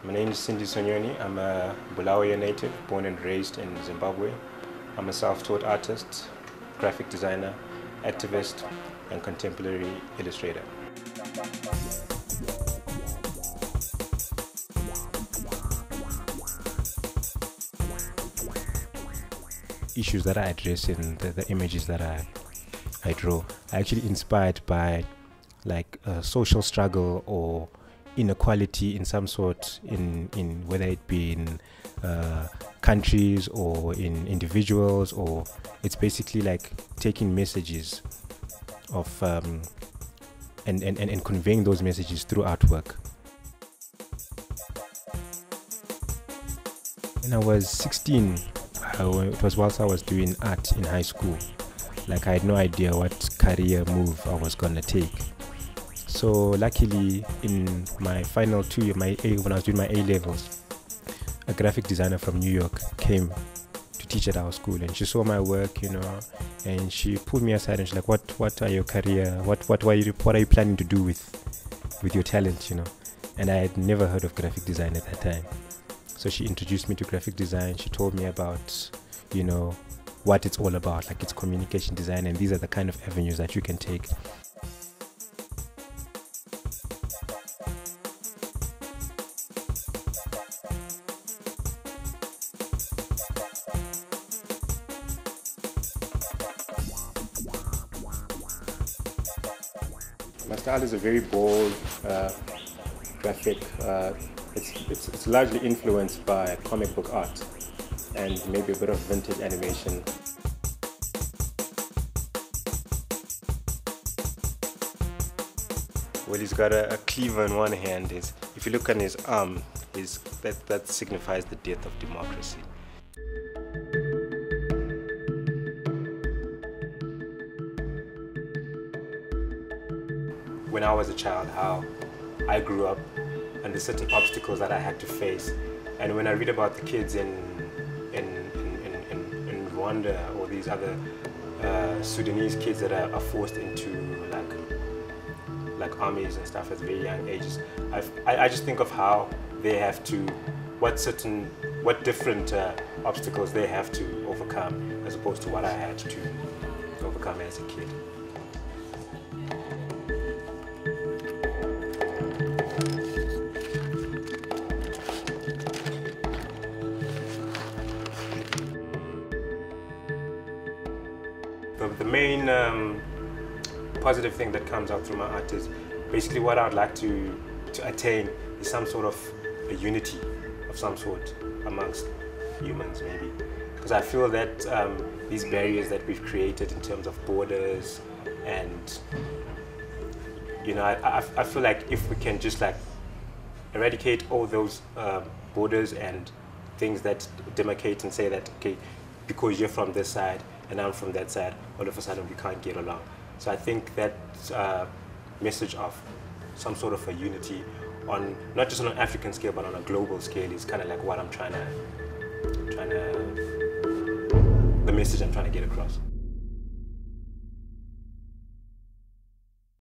My name is Sindiso Nyoni. I'm a Bulawayo native, born and raised in Zimbabwe. I'm a self-taught artist, graphic designer, activist, and contemporary illustrator. Issues that I address in the images that I draw are actually inspired by like a social struggle or inequality in some sort, in whether it be in countries or in individuals, or it's basically like taking messages of and conveying those messages through artwork. When I was 16, it was whilst I was doing art in high school. Like, I had no idea what career move I was gonna take. So luckily, in my final 2 year, when I was doing my A-levels, a graphic designer from New York came to teach at our school, and she saw my work, you know, and she pulled me aside and she's like, what are your career, what are you planning to do with your talent, you know? And I had never heard of graphic design at that time. So she introduced me to graphic design. She told me about, you know, what it's all about, like it's communication design, and these are the kind of avenues that you can take. My style is a very bold graphic. It's largely influenced by comic book art and maybe a bit of vintage animation. Well, he's got a cleaver in one hand. If you look on his arm, that signifies the death of democracy. When I was a child, how I grew up and the certain obstacles that I had to face. And when I read about the kids in Rwanda or these other Sudanese kids that are forced into like armies and stuff at very young ages, I just think of how they have to, what different obstacles they have to overcome as opposed to what I had to overcome as a kid. The main positive thing that comes out through my art is basically what I would like to attain is some sort of a unity of some sort amongst humans, maybe. Because I feel that these barriers that we've created in terms of borders and, you know, I feel like if we can just like eradicate all those borders and things that demarcate and say that, okay, because you're from this side and I'm from that side, all of a sudden we can't get along. So I think that message of some sort of a unity on, not just on an African scale, but on a global scale is kind of like what I'm the message I'm trying to get across.